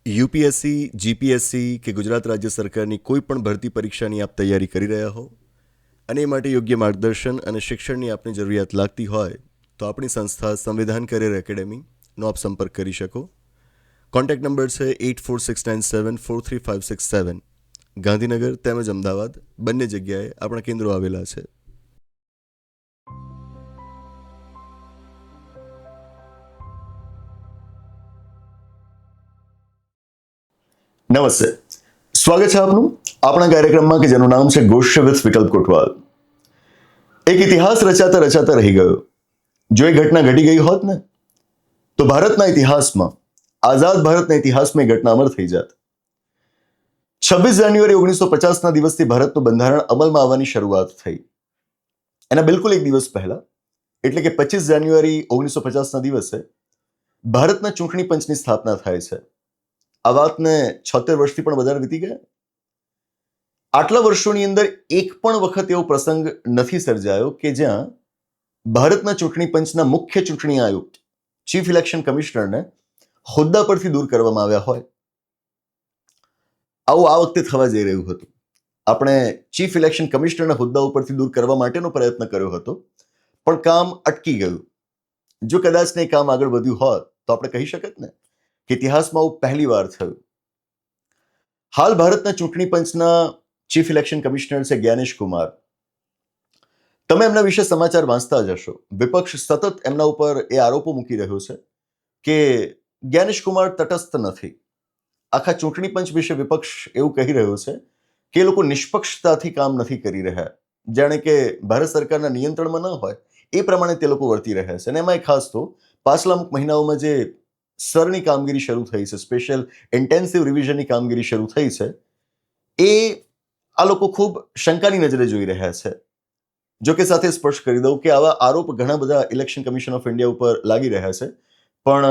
UPSC, GPSC કે ગુજરાત રાજ્ય સરકારની કોઈ પણ ભરતી પરીક્ષાની આપ તૈયારી કરી રહ્યા હો અને એ માટે યોગ્ય માર્ગદર્શન અને શિક્ષણની આપને જરૂરિયાત લાગતી હોય તો આપણી સંસ્થા સંવિધાન કરિયર એકેડેમીનો આપ સંપર્ક કરી શકો. કોન્ટેક્ટ નંબર છે 8469743567. ગાંધીનગર તેમજ અમદાવાદ બંને જગ્યાએ આપણા કેન્દ્રો આવેલા છે. નમસ્તે, સ્વાગત છે આપનું આપણા કાર્યક્રમમાં કે જેનું નામ છે ગોષ્ઠ વિથ વિકલ્પ કોટવાલ. એક ઇતિહાસ રચાતા રચાતા રહી ગયો. જો એ ઘટના ઘટી ગઈ હોત ને તો ભારતના ઇતિહાસમાં, આઝાદ ભારતના ઇતિહાસમાં એ ઘટના અમર થઈ જાત. 26 જાન્યુઆરી 1950ના દિવસથી ભારતનું બંધારણ અમલમાં આવવાની શરૂઆત થઈ. એના બિલકુલ એક દિવસ પહેલા એટલે કે 25 જાન્યુઆરી 1950ના દિવસે ભારતના ચૂંટણી પંચની સ્થાપના થાય છે. આ વાતને 76 વર્ષથી પણ વધારે વીતી ગયા. આટલા વર્ષોની અંદર એક પણ વખત એવો પ્રસંગ નથી સર્જાયો કે જ્યાં ભારતના ચૂંટણી પંચના મુખ્ય ચૂંટણી આયુક્ત, ચીફ ઇલેક્શન કમિશનરને હોદ્દા પરથી દૂર કરવામાં આવ્યા હોય. આવું આ વખતે થવા જઈ રહ્યું હતું. આપણે ચીફ ઇલેક્શન કમિશનરને હોદ્દા ઉપરથી દૂર કરવા માટેનો પ્રયત્ન કર્યો હતો, પણ કામ અટકી ગયું. જો કદાચ ને કામ આગળ વધ્યું હોત તો આપણે કહી શકત ને કે ઇતિહાસમાં આવું પહેલી વાર થયું. હાલ ભારતના ચૂંટણી પંચના ચીફ ઇલેક્શન કમિશનર છે જ્ઞાનેશ કુમાર. તમે એમના વિશે સમાચાર વાંચતા જ હશો. વિપક્ષ સતત એમના ઉપર એ આરોપો મૂકી રહ્યો છે કે જ્ઞાનેશ કુમાર તટસ્થ નથી. આખા ચૂંટણી પંચ વિશે વિપક્ષ એવું કહી રહ્યો છે કે એ લોકો નિષ્પક્ષતાથી કામ નથી કરી રહ્યા, જાણે કે ભારત સરકારના નિયંત્રણમાં ન હોય એ પ્રમાણે તે લોકો વર્તી રહ્યા છે. અને એમાં ખાસ તો પાછલા અમુક મહિનાઓમાં જે સરની કામગીરી શરૂ થઈ છે, સ્પેશિયલ ઇન્ટેન્સિવ રિવિઝનની કામગીરી શરૂ થઈ છે, એ આ લોકો ખૂબ શંકાની નજરે જોઈ રહ્યા છે. જો કે સાથે સ્પષ્ટ કરી દઉં કે આવા આરોપ ઘણા બધા ઇલેક્શન કમિશન ઓફ ઇન્ડિયા ઉપર લાગી રહ્યા છે, પણ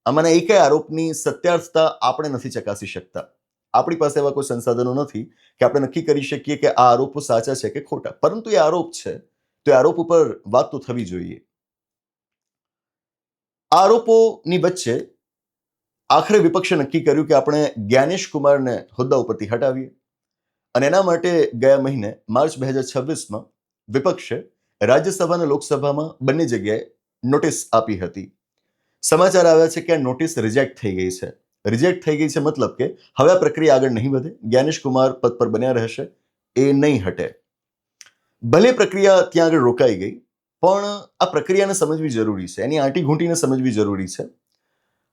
આમાંના એકેય આરોપની સત્યાર્થતા આપણે નથી ચકાસી શકતા. આપણી પાસે એવા કોઈ સંસાધનો નથી કે આપણે નક્કી કરી શકીએ કે આ આરોપો સાચા છે કે ખોટા. પરંતુ એ આરોપ છે તો એ આરોપ ઉપર વાત તો થવી જોઈએ. આરોપોની વચ્ચે આખરે વિપક્ષે નક્કી કર્યું કે આપણે જ્ઞાનેશ કુમારને હોદ્દા ઉપરથી હટાવીએ. અને એના માટે ગયા મહિને માર્ચ 2026માં વિપક્ષે રાજ્યસભા અને લોકસભામાં બંને જગ્યાએ નોટિસ આપી હતી. સમાચાર આવ્યા છે કે આ નોટિસ રિજેક્ટ થઈ ગઈ છે. રિજેક્ટ થઈ ગઈ છે મતલબ કે હવે આ પ્રક્રિયા આગળ નહીં વધે. જ્ઞાનેશ કુમાર પદ પર બન્યા રહેશે, એ નહીં હટે. ભલે પ્રક્રિયા ત્યાં આગળ રોકાઈ ગઈ, પણ આ પ્રક્રિયાને સમજવી જરૂરી છે, એની આંટી ઘૂંટીને સમજવી જરૂરી છે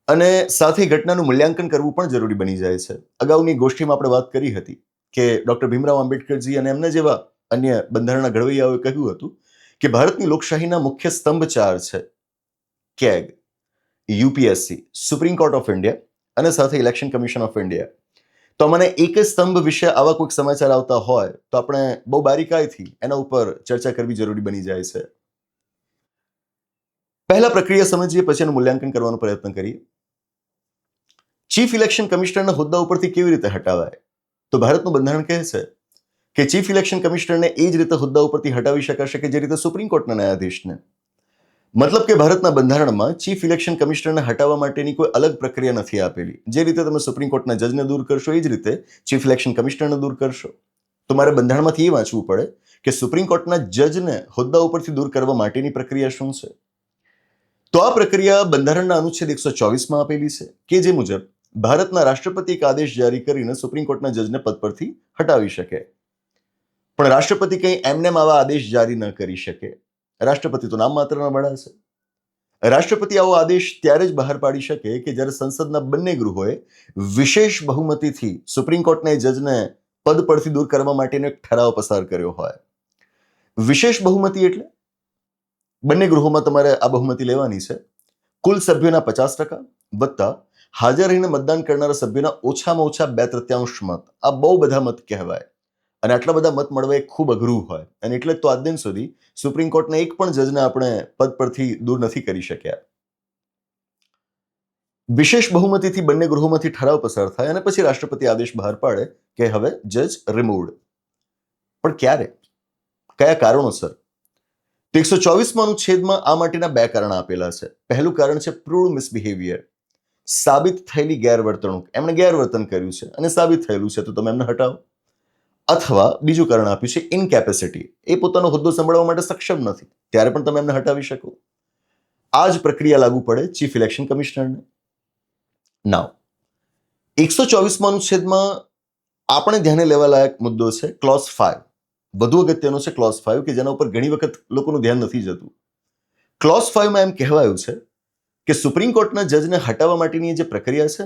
અને સાથે ઘટનાનું મૂલ્યાંકન કરવું પણ જરૂરી બની જાય છે. અગાઉની ગોષ્ઠીમાં આપણે વાત કરી હતી કે ડોક્ટર ભીમરાવ આંબેડકરજી અને એમના જેવા અન્ય બંધારણના ઘડવૈયાઓએ કહ્યું હતું કે ભારતની લોકશાહીના મુખ્ય સ્તંભ 4 છે: CAG, UPSC, supreme court of India અને સાથે ઇલેક્શન કમિશન ઓફ ઇન્ડિયા. તો મને એક જ સ્તંભ વિશે આવા કોઈક સમાચાર આવતા હોય તો આપણે બહુ બારીકાઈથી એના ઉપર ચર્ચા કરવી જરૂરી બની જાય છે. પહેલા પ્રક્રિયા સમજીએ, પછી એનું મૂલ્યાંકન કરવાનો પ્રયત્ન કરીએ. ચીફ ઇલેક્શન કમિશનરના હોદ્દા ઉપરથી કેવી રીતે હટાવાય? તો ભારતનું બંધારણ કહે છે કે ચીફ ઇલેક્શન કમિશનરને એ જ રીતે હોદ્દા ઉપરથી હટાવી શકાશે કે જે રીતે સુપ્રીમ કોર્ટના ન્યાયાધીશને. મતલબ કે ભારતના બંધારણમાં ચીફ ઇલેક્શન કમિશનરને હટાવવા માટેની કોઈ અલગ પ્રક્રિયા નથી આપેલી. જે રીતે તમે સુપ્રીમ કોર્ટના જજને દૂર કરશો એ જ રીતે ચીફ ઇલેક્શન કમિશનરને દૂર કરશો. તો મારે બંધારણમાંથી એ વાંચવું પડે કે સુપ્રીમ કોર્ટના જજને હોદ્દા ઉપરથી દૂર કરવા માટેની પ્રક્રિયા શું છે. તો આ પ્રક્રિયા બંધારણના અનુચ્છેદ 124માં આપેલી છે કે જે મુજબ ભારતના રાષ્ટ્રપતિ એક આદેશ જારી કરીને સુપ્રીમ કોર્ટના જજને પદ પરથી હટાવી શકે. પણ રાષ્ટ્રપતિ કંઈ એમને આવા આદેશ જારી ન કરી શકે. રાષ્ટ્રપતિ તો નામ માત્રના વડા છે. રાષ્ટ્રપતિ આવો આદેશ ત્યારે જ બહાર પાડી શકે કે જ્યારે સંસદના બંને ગૃહોએ વિશેષ બહુમતીથી સુપ્રીમ કોર્ટના જજને પદ પરથી દૂર કરવા માટેનો એક ઠરાવ પસાર કર્યો હોય. વિશેષ બહુમતી એટલે બંને ગૃહોમાં તમારે આ બહુમતી લેવાની છે. કુલ સભ્યોના 50% વત્તા હાજર રહીને મતદાન કરનારા સભ્યોના ઓછામાં ઓછા 2/3 મત. આ બહુ બધા મત કહેવાય અને આટલા બધા મત મળવા એ ખૂબ અઘરું હોય. અને એટલે જ તો આજ દિન સુધી સુપ્રીમ કોર્ટના એક પણ જજને આપણે પદ પરથી દૂર નથી કરી શક્યા. વિશેષ બહુમતીથી બંને ગૃહોમાંથી ઠરાવ પસાર થાય અને પછી રાષ્ટ્રપતિ આદેશ બહાર પાડે કે હવે જજ રિમૂવડ. પણ ક્યારે, કયા કારણોસર? 124માં અનુચ્છેદમાં આ માટેના 2 કારણ આપેલા છે. પહેલું કારણ છે પ્રૂવડ મિસબિહેવિયર. સાબિત થયેલી ગેરવર્તણૂક, એમણે ગેરવર્તન કર્યું છે અને સાબિત થયેલું છે, તો તમે એમને હટાવો. અથવા બીજું કારણ આપ્યું છે ઇનકેપેસિટી, એ પોતાનો હોદ્દો સંભાળવા માટે સક્ષમ નથી, ત્યારે પણ તમે એમને હટાવી શકો. આ જ પ્રક્રિયા લાગુ પડે ચીફ ઇલેક્શન કમિશનરને. નાવ 124માં અનુચ્છેદમાં આપણે ધ્યાને લેવા લાયક મુદ્દો છે ક્લોઝ 5. વધુ અગત્યનો છે ક્લોઝ 5, કે જેના ઉપર ઘણી વખત લોકોનું ધ્યાન નથી જતું. ક્લોઝ 5 માં એમ કહેવાયું છે કે સુપ્રીમ કોર્ટના જજને હટાવવા માટેની જે પ્રક્રિયા છે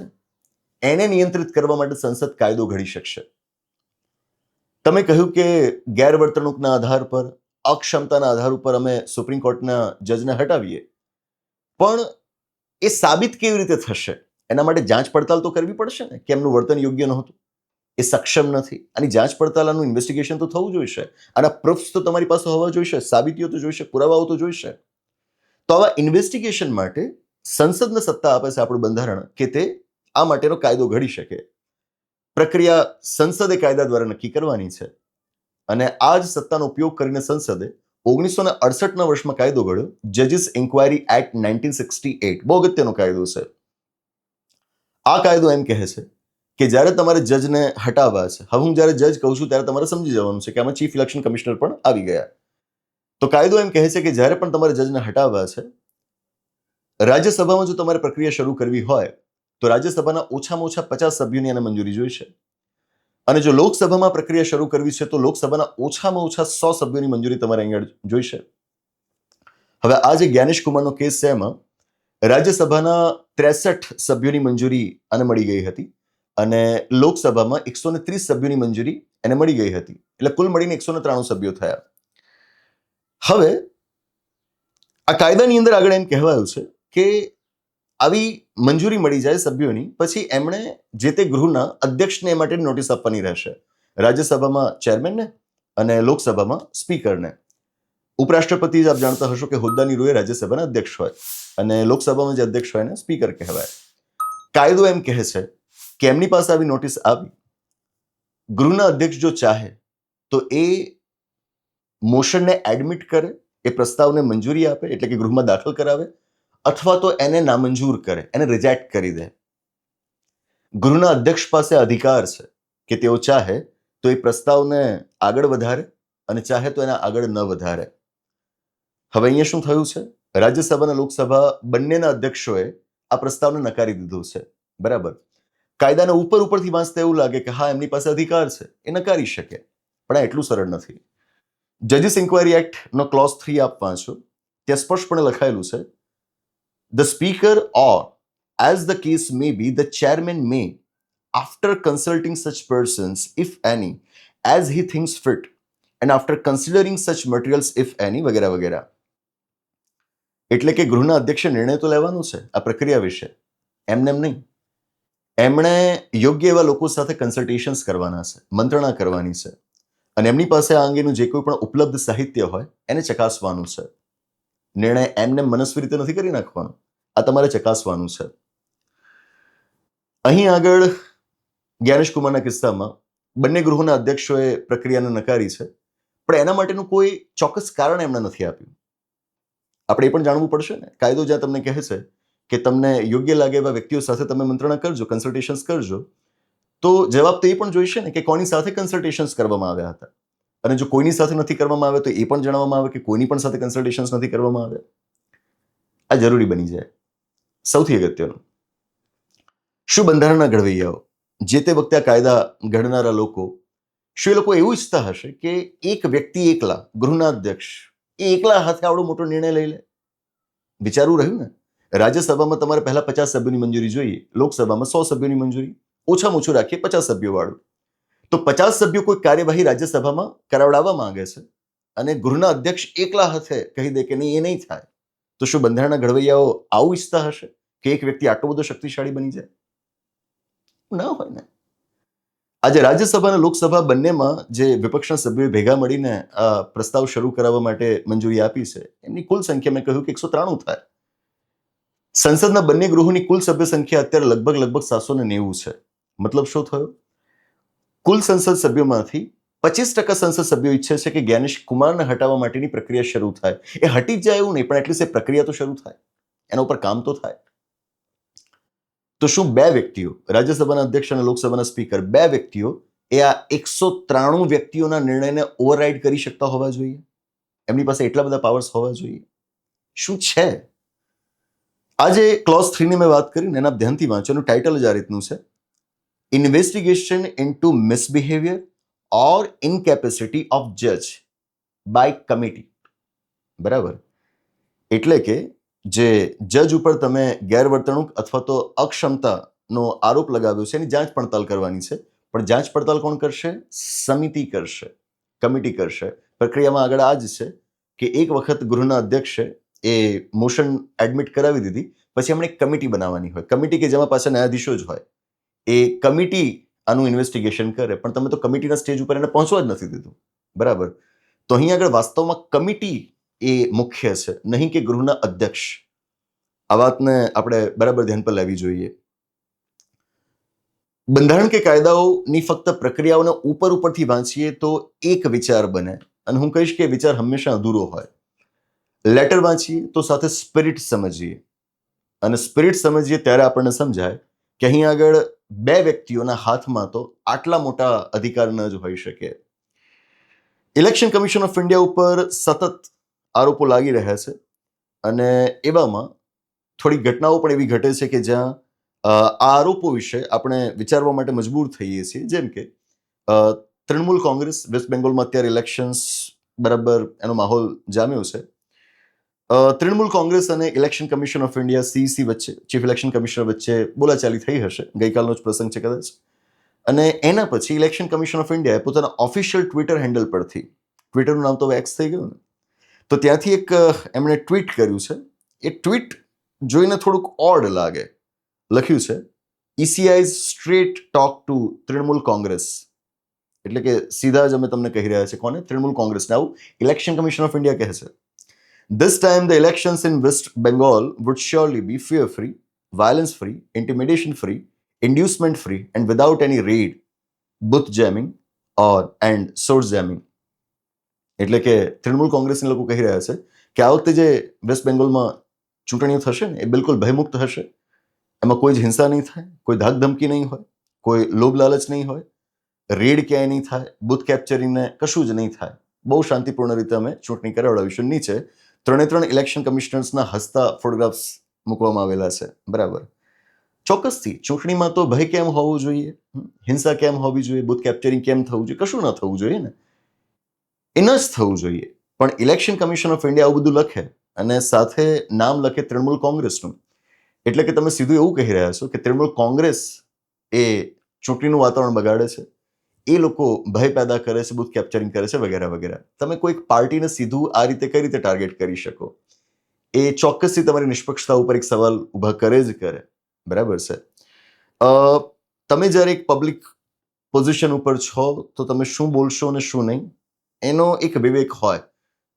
એને નિયંત્રિત કરવા માટે સંસદ કાયદો ઘડી શકશે. તમે કહ્યું કે ગેરવર્તણૂકના આધાર પર, અક્ષમતાના આધાર ઉપર અમે સુપ્રીમ કોર્ટના જજને હટાવીએ, પણ એ સાબિત કેવી રીતે થશે? એના માટે જાંચ પડતાલ તો કરવી પડશે ને, કે એમનું વર્તન યોગ્ય નહોતું, એ સક્ષમ નથી. આની જાંચ પડતાલ, આનું ઇન્વેસ્ટિગેશન તો થવું જોઈશે. આના પ્રૂફ્સ તો તમારી પાસે હોવા જોઈશે, સાબિતીઓ તો જોઈશે, પુરાવાઓ તો જોઈશે. તો આવા ઇન્વેસ્ટિગેશન માટે સંસદને સત્તા આપે છે આપણું બંધારણ, કે તે આ માટેનો કાયદો ઘડી શકે. પ્રક્રિયા સંસદે કાયદા દ્વારા નક્કી કરવાની છે, અને આ જ સત્તાનો ઉપયોગ કરીને સંસદે 1968ના વર્ષમાં કાયદો ઘડ્યો, જજીસ ઇન્ક્વાયરી એક્ટ 1968. બહુ અગત્યનો કાયદો છે. આ કાયદો એમ કહે છે કે જ્યારે તમારે જજને હટાવવા છે, હવે હું જ્યારે જજ કહું છું ત્યારે તમારે સમજી જવાનું છે કે આમાં ચીફ ઇલેક્શન કમિશનર પણ આવી ગયા. તો કાયદો એમ કહે છે કે જ્યારે પણ તમારે જજને હટાવવા છે, રાજ્યસભામાં જો તમારે પ્રક્રિયા શરૂ કરવી હોય તો રાજ્યસભાના ઓછામાં ઓછા 50 સભ્યોની એને મંજૂરી જોઈશે. અને જો લોકસભામાં પ્રક્રિયા શરૂ કરવી છે તો લોકસભાના ઓછામાં ઓછા 100 સભ્યોની મંજૂરી તમારે અહીંયા જોઈશે. હવે આ જે જ્ઞાનેશ કુમારનો કેસ છે એમાં રાજ્યસભાના 63 સભ્યોની મંજૂરી આને મળી ગઈ હતી, અને લોકસભામાં 130 સભ્યોની મંજૂરી એને મળી ગઈ હતી. એટલે કુલ મળીને 193 સભ્યો થયા. હવે આ કાયદાની અંદર આગળ એમ કહેવાયું છે કે આવી મંજૂરી મળી જાય સભ્યોની, પછી એમણે જે તે ગૃહના અધ્યક્ષને એ માટેની નોટિસ આપવાની રહેશે. રાજ્યસભામાં ચેરમેનને અને લોકસભામાં સ્પીકરને. ઉપરાષ્ટ્રપતિ આપ જાણતા હશો કે હોદ્દાની રૂએ રાજ્યસભાના અધ્યક્ષ હોય, અને લોકસભામાં જે અધ્યક્ષ હોય એને સ્પીકર કહેવાય. કાયદો એમ કહે છે કે એમની પાસે આવી નોટિસ આવી, ગૃહના અધ્યક્ષ જો ચાહે તો એ મોશનને એડમિટ કરે, એ પ્રસ્તાવને મંજૂરી આપે, એટલે કે ગૃહમાં દાખલ કરાવે, અથવા તો એને નામંજૂર કરે, એને રિજેક્ટ કરી દે. ગૃહના અધ્યક્ષ પાસે અધિકાર છે કે તેઓ ચાહે તો એ પ્રસ્તાવને આગળ વધારે અને ચાહે તો એને આગળ ન વધારે. હવે અહીંયા શું થયું છે? રાજ્યસભા અને લોકસભા બંનેના અધ્યક્ષોએ આ પ્રસ્તાવને નકારી દીધો છે. બરાબર. કાયદાના ઉપરથી વાંચતા એવું લાગે કે હા, એમની પાસે અધિકાર છે, એ નકારી શકે, પણ આ એટલું સરળ નથી. જજીસ ઇન્ક્વાયરી એક્ટ નો ક્લોઝ 3 આપ વાંચો, ત્યાં સ્પષ્ટપણે લખાયેલું છે, the speaker or as the case may be, the chairman may, after consulting such persons, if any, as he thinks fit, and after considering such materials, if any, વગેરે વગેરે. એટલે કે ગૃહના અધ્યક્ષે નિર્ણય તો લેવાનો છે આ પ્રક્રિયા વિશે, એમને એમ નહીં. એમણે યોગ્ય એવા લોકો સાથે કન્સલ્ટેશન્સ કરવાના છે, મંત્રણા કરવાની છે, અને એમની પાસે આ અંગેનું જે કોઈ પણ ઉપલબ્ધ સાહિત્ય હોય એને ચકાસવાનું છે. નિર્ણય એમને મનસ્વી રીતે નથી કરી નાખવાનો, આ તમારે ચકાસવાનું છે. અહીં આગળ જ્ઞાનેશ કુમારના કિસ્સામાં બંને ગૃહોના અધ્યક્ષોએ પ્રક્રિયાને નકારી છે, પણ એના માટેનું કોઈ ચોક્કસ કારણ એમણે નથી આપ્યું. આપણે એ પણ જાણવું પડશે ને. કાયદો જ્યાં તમને કહે છે કે તમને યોગ્ય લાગે એવા વ્યક્તિઓ સાથે તમે મંત્રણા કરજો, કન્સલ્ટેશન્સ કરજો, તો જવાબ તો એ પણ જોઈશે ને કે કોની સાથે કન્સલ્ટેશન્સ કરવામાં આવ્યા હતા. અને જો કોઈની સાથે નથી કરવામાં આવે તો એ પણ જણાવવામાં આવે કે કોઈની પણ સાથે કન્સલ્ટેશન્સ નથી કરવામાં આવ્યા. આ જરૂરી બની જાય. સૌથી અગત્યનું, શું બંધારણના ઘડવૈયાઓ, જે તે વખતે આ કાયદા ઘડનારા લોકો, શું એ લોકો એવું ઈચ્છતા હશે કે એક વ્યક્તિ એકલા, ગૃહના અધ્યક્ષ, એ એકલા હાથે આવડો મોટો નિર્ણય લઈ લે? વિચારવું રહ્યું ને. રાજ્યસભામાં તમારે પહેલા 50 સભ્યોની મંજૂરી જોઈએ, લોકસભામાં 100 સભ્યોની મંજૂરી, ઓછામાં ઓછું રાખીએ 50 સભ્યો વાળું. તો 50 સભ્યો કોઈ કાર્યવાહી રાજ્યસભામાં કરાવડાવવા માંગે છે, અને ગૃહના અધ્યક્ષ એકલા હાથે કહી દે કે નહીં, એ નહીં થાય, તો શું બંધારણના ઘડવૈયાઓ આવું ઈચ્છતા હશે કે એક વ્યક્તિ આટલો બધો શક્તિશાળી બની જાય? ન હોય ને. આજે રાજ્યસભા અને લોકસભા બંનેમાં જે વિપક્ષના સભ્યોએ ભેગા મળીને આ પ્રસ્તાવ શરૂ કરાવવા માટે મંજૂરી આપી છે, એમની કુલ સંખ્યા મેં કહ્યું કે 193 થાય. સંસદના બંને ગૃહોની કુલ સભ્ય સંખ્યા અત્યારે લગભગ 790 છે. મતલબ શું થયો? કુલ સંસદ સભ્યોમાંથી 25% સંસદ સભ્યો ઈચ્છે છે કે જ્ઞાનેશ કુમારને હટાવવા માટેની પ્રક્રિયા શરૂ થાય. એ હટી જ જાય એવું નહીં, પણ એટલીસ્ટ એ પ્રક્રિયા તો શરૂ થાય, એના ઉપર કામ તો થાય. તો શું બે વ્યક્તિઓ, રાજ્યસભાના અધ્યક્ષ અને લોકસભાના સ્પીકર, બે વ્યક્તિઓ એ આ 193 વ્યક્તિઓના નિર્ણયને ઓવરરાઇડ કરી શકતા હોવા જોઈએ? એમની પાસે એટલા બધા પાવર્સ હોવા જોઈએ? શું છે? આજે ક્લોઝ 3 ની મેં વાત કરીને એના ધ્યાનથી વાંચો. એનું ટાઇટલ જ આ રીતનું છે, investigation into misbehaviour or ઇનકેપેસિટી of જજ બાય કમિટી. બરાબર? એટલે કે જે જજ ઉપર તમે ગેરવર્તણૂક અથવા તો અક્ષમતાનો આરોપ લગાવ્યો છે એની જાંચ પડતાલ કરવાની છે. પણ જાંચ પડતાલ કોણ કરશે? સમિતિ કરશે, કમિટી કરશે. પ્રક્રિયામાં આગળ આ જ છે કે એક વખત ગૃહના અધ્યક્ષે એ મોશન એડમિટ કરાવી દીધી, પછી એમણે એક કમિટી બનાવવાની હોય. કમિટી કે જેમાં પાછા ન્યાયાધીશો જ હોય. એ કમિટી આનું ઇન્વેસ્ટિગેશન કરે. પણ તમે તો કમિટીના સ્ટેજ ઉપર એને પહોંચવા જ નથી દીધું. બરાબર? તો અહીં આગળ વાસ્તવમાં કમિટી એ મુખ્ય છે, નહીં કે ગૃહના અધ્યક્ષ. આ વાતને આપણે બરાબર ધ્યાન પર લાવવી જોઈએ. બંધારણ કે કાયદાઓની ફક્ત પ્રક્રિયાઓને ઉપરથી વાંચીએ તો એક વિચાર બને, અને હું કહીશ કે વિચાર હંમેશા અધૂરો હોય. લેટર વાંચીએ તો સાથે સ્પિરિટ સમજીએ, અને સ્પિરિટ સમજીએ ત્યારે આપણને સમજાય કે અહીં આગળ બે વ્યક્તિઓના હાથમાં તો આટલા મોટા અધિકાર ન જ હોઈ શકે. ઇલેક્શન કમિશન ઓફ ઇન્ડિયા ઉપર સતત આરોપો લાગી રહ્યા છે, અને એવામાં થોડી ઘટનાઓ પણ એવી ઘટે છે કે જ્યાં આ આરોપો વિશે આપણે વિચારવા માટે મજબૂર થઈએ છીએ. જેમ કે તૃણમૂલ કોંગ્રેસ વેસ્ટ બેંગોલમાં અત્યારે ઇલેક્શન્સ બરાબર એનો માહોલ જામ્યો છે. તૃણમૂલ કોંગ્રેસ અને election commission of India CEC વચ્ચે, ચીફ ઇલેક્શન કમિશનર વચ્ચે બોલાચાલી થઈ હશે. ગઈકાલનો જ પ્રસંગ છે કદાચ. અને એના પછી ઇલેક્શન કમિશન ઓફ ઇન્ડિયાએ પોતાના ઓફિશિયલ ટ્વિટર હેન્ડલ પરથી, ટ્વિટરનું નામ તો હવે એક્સ થઈ ગયું ને, તો ત્યાંથી એક એમણે ટ્વીટ કર્યું છે. એ ટ્વીટ જોઈને થોડુંક ઓડ લાગે. લખ્યું છે, ECI's straight talk to Trinamool Congress. એટલે કે સીધા જ અમે તમને કહી રહ્યા છે. કોને? તૃણમૂલ કોંગ્રેસને. આવું ઇલેક્શન કમિશન ઓફ ઇન્ડિયા કહે છે. This time the elections in West Bengal would surely be fear-free, violence-free, intimidation-free, inducement-free and without any raid, booth jamming and source jamming. એટલે કે તૃણમૂલ કોંગ્રેસના લોકો કહી રહ્યા છે કે આ વખતે જે વેસ્ટ બેંગોલમાં ચૂંટણીઓ થશે ને એ બિલકુલ ભયમુક્ત હશે. એમાં કોઈ જ હિંસા નહીં થાય, કોઈ ધાક ધમકી નહીં હોય, કોઈ લોભ લાલચ નહીં હોય, રેડ ક્યાંય નહીં થાય, બુથ કેપ્ચરિંગને કશું જ નહીં થાય. બહુ શાંતિપૂર્ણ રીતે અમે ચૂંટણી કરાવડાવીશું. નીચે 3 ઇલેક્શન કમિશનર્સના હસતા ફોટોગ્રાફ્સ મૂકવામાં આવેલા છે. બરાબર? ચોક્કસથી ચૂંટણીમાં તો ભય કેમ હોવું જોઈએ, હિંસા કેમ હોવી જોઈએ, બુથ કેપ્ચરિંગ કેમ થવું જોઈએ? કશું ન થવું જોઈએ ને. એ ન જ થવું જોઈએ. પણ ઇલેક્શન કમિશન ઓફ ઇન્ડિયા આવું બધું લખે અને સાથે નામ લખે તૃણમૂલ કોંગ્રેસનું, એટલે કે તમે સીધું એવું કહી રહ્યા છો કે તૃણમૂલ કોંગ્રેસ એ ચૂંટણીનું વાતાવરણ બગાડે છે, એ લોકો ભય પેદા કરે છે, બુથ કેપ્ચરિંગ કરે છે, વગેરે વગેરે. તમે કોઈક પાર્ટીને સીધું આ રીતે કઈ રીતે ટાર્ગેટ કરી શકો? એ ચોક્કસથી તમારી નિષ્પક્ષતા ઉપર એક સવાલ ઊભા કરે જ કરે. બરાબર છે? તમે જ્યારે એક પબ્લિક પોઝિશન ઉપર છો તો તમે શું બોલશો અને શું નહીં એનો એક વિવેક હોય.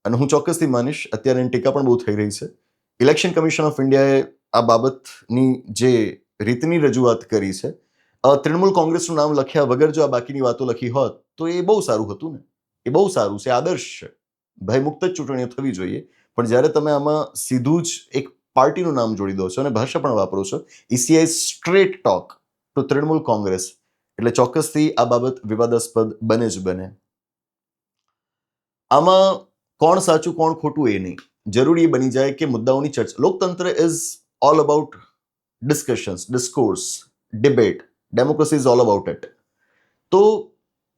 અને હું ચોક્કસથી માનીશ, અત્યારે એની ટીકા પણ બહુ થઈ રહી છે. ઇલેક્શન કમિશન ઓફ ઇન્ડિયાએ આ બાબતની જે રીતની રજૂઆત કરી છે, તૃણમૂલ કોંગ્રેસનું નામ લખ્યા વગર જો આ બાકીની વાતો લખી હોત તો એ બહુ સારું હતું ને. એ બહુ સારું છે, આદર્શ છે. ભયમુક્ત જ ચૂંટણીઓ થવી જોઈએ. પણ જ્યારે તમે આમાં સીધું જ એક પાર્ટીનું નામ જોડી દો છો અને ભાષા પણ વાપરો છો, ECI straight talk to Trinamool Congress, એટલે ચોક્કસથી આ બાબત વિવાદાસ્પદ બને જ બને. આમાં કોણ સાચું કોણ ખોટું એ નહીં, જરૂરી એ બની જાય કે મુદ્દાઓની ચર્ચા. લોકતંત્ર is all about discussions, discourse, debate. Democracy is all about it. તો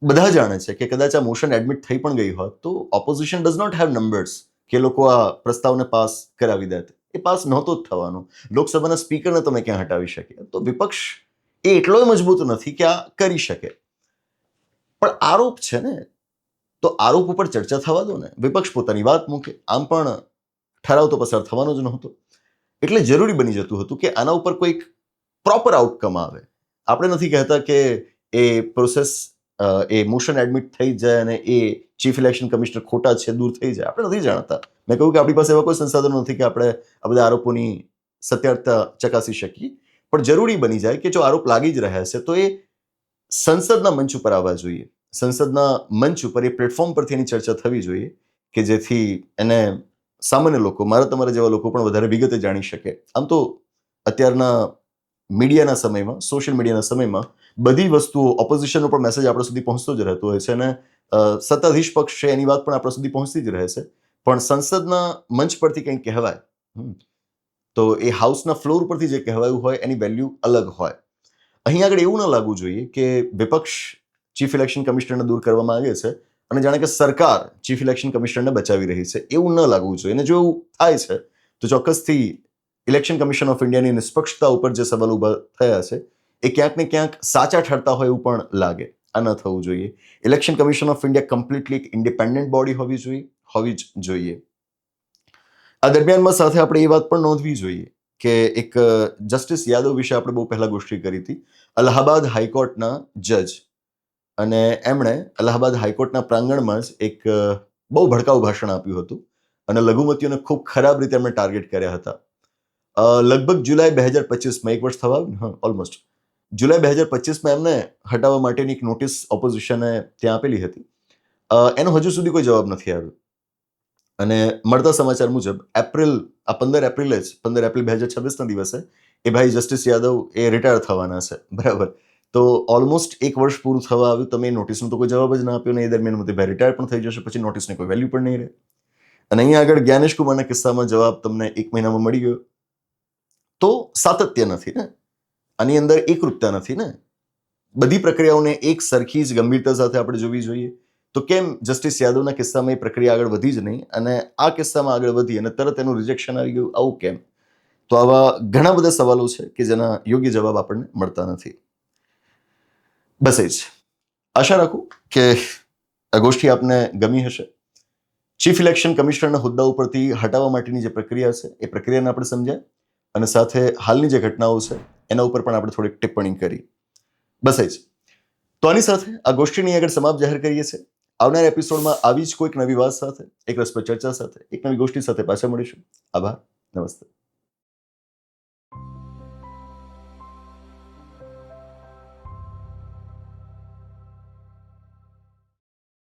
બધા જાણે છે કે કદાચ આ મોશન એડમિટ થઈ પણ ગઈ હોત તો opposition does not have numbers કે લોકો આ પ્રસ્તાવને પાસ કરાવી દે. એ પાસ નહોતો જ થવાનો. લોકસભાના સ્પીકરને તમે ક્યાં હટાવી શકે? તો વિપક્ષ એ એટલો મજબૂત નથી કે આ કરી શકે. પણ આરોપ છે ને, તો આરોપ ઉપર ચર્ચા થવા દો ને. વિપક્ષ પોતાની વાત મૂકે. આમ પણ ઠરાવ તો પસાર થવાનો જ નહોતો. એટલે જરૂરી બની જતું હતું કે આના ઉપર કોઈક પ્રોપર આઉટકમ આવે. આપણે નથી કહેતા કે એ પ્રોસેસ, એ મોશન એડમિટ થઈ જાય અને એ ચીફ ઇલેક્શન કમિશનર ખોટા છે, દૂર થઈ જાય. આપણે નથી જાણતા. મેં કહ્યું કે આપણી પાસે એવા કોઈ સંસાધનો નથી કે આપણે આ બધા આરોપોની સત્યારતા ચકાસી શકીએ. પણ જરૂરી બની જાય કે જો આરોપ લાગી જ રહ્યા છે તો એ સંસદના મંચ ઉપર આવવા જોઈએ. સંસદના મંચ ઉપર, એ પ્લેટફોર્મ પરથી એની ચર્ચા થવી જોઈએ કે જેથી એને સામાન્ય લોકો, મારા તમારા જેવા લોકો પણ વધારે વિગતે જાણી શકે. આમ તો અત્યારના મીડિયાના સમયમાં, સોશિયલ મીડિયાના સમયમાં બધી વસ્તુઓ, ઓપોઝિશનનો પણ મેસેજ આપણા સુધી પહોંચતો જ રહેતો હોય છે અને સત્તાધીશ પક્ષ છે એની વાત પણ આપણા સુધી પહોંચતી જ રહે છે. પણ સંસદના મંચ પરથી કંઈક કહેવાય તો એ હાઉસના ફ્લોર પરથી જે કહેવાયું હોય એની વેલ્યુ અલગ હોય. અહીં આગળ એવું ન લાગવું જોઈએ કે વિપક્ષ ચીફ ઇલેક્શન કમિશનરને દૂર કરવા માંગે છે અને જાણે કે સરકાર ચીફ ઇલેક્શન કમિશનરને બચાવી રહી છે, એવું ન લાગવું જોઈએ. અને જો એવું થાય છે તો ચોક્કસથી ઇલેક્શન કમિશન ઓફ ઇન્ડિયાની નિષ્પક્ષતા ઉપર જે સવાલ ઊભા થયા છે એ ક્યાંક ને ક્યાંક સાચા ઠરતા હોય એવું પણ લાગે. આ ન થવું જોઈએ. Election commission of India completely એક ઇન્ડિપેન્ડન્ટ બોડી હોવી જ જોઈએ. આ દરમિયાનમાં સાથે આપણે એ વાત પણ નોંધવી જોઈએ કે એક જસ્ટિસ યાદવ વિશે આપણે બહુ પહેલા ગોષ્ઠી કરી હતી, અલ્હાબાદ હાઈકોર્ટના જજ, અને એમણે અલ્હાબાદ હાઈકોર્ટના પ્રાંગણમાં જ એક બહુ ભડકાઉ ભાષણ આપ્યું હતું અને લઘુમતીઓને ખૂબ ખરાબ રીતે એમણે ટાર્ગેટ કર્યા હતા. લગભગ જુલાઈ 2025માં, એક વર્ષ થવા આવ્યું, ઓલમોસ્ટ જુલાઈ 2025માં એમને હટાવવા માટેની એક નોટિસ ઓપોઝિશને ત્યાં આપેલી હતી. એનો હજુ સુધી કોઈ જવાબ નથી આવ્યો અને મળતા સમાચાર મુજબ 15 એપ્રિલ 2026ના દિવસે એ ભાઈ જસ્ટિસ યાદવ એ રિટાયર થવાના છે. બરાબર. તો ઓલમોસ્ટ એક વર્ષ પૂરું થવા આવ્યું, તમે નોટિસનો તો કોઈ જવાબ જ ના આપ્યો ને એ દરમિયાન ભાઈ રિટાયર પણ થઈ જશે, પછી નોટિસની કોઈ વેલ્યુ પણ નહીં રહે. અને અહીંયા આગળ જ્ઞાનેશ કુમારના કિસ્સામાં જવાબ તમને 1 મહિનામાં મળી ગયો. તો સાતત્ય નથી ને, આની અંદર એકરૂપતા નથી ને. બધી પ્રક્રિયાઓને એક સરખી જ ગંભીરતા સાથે આપણે જોવી જોઈએ. તો કેમ જસ્ટિસ યાદવના કિસ્સામાં એ પ્રક્રિયા આગળ વધી જ નહીં અને આ કિસ્સામાં આગળ વધી અને તરત એનું રિજેક્શન આવી ગયું, આવું કેમ? તો આવા ઘણા બધા સવાલો છે કે જેના યોગ્ય જવાબ આપણને મળતા નથી. બસ એ જ આશા રાખું કે આ ગોષ્ઠી આપને ગમી હશે. ચીફ ઇલેક્શન કમિશનરના હોદ્દા ઉપરથી હટાવવા માટેની જે પ્રક્રિયા છે એ પ્રક્રિયાને આપણે સમજ્યા અને સાથે હાલની જે ઘટનાઓ છે એના ઉપર પણ આપણે થોડીક ટિપ્પણી કરી. બસ એ જ. તો આની સાથે આ ગોષ્ઠીની આગળ સમાપ્ત જાહેર કરીએ છીએ. આવનાર એપિસોડમાં આવી જ કોઈક નવી વાત સાથે, એક રસપ્રદ ચર્ચા સાથે, એક નવી ગોષ્ઠી સાથે પાછા મળીશું. આભાર. નમસ્તે.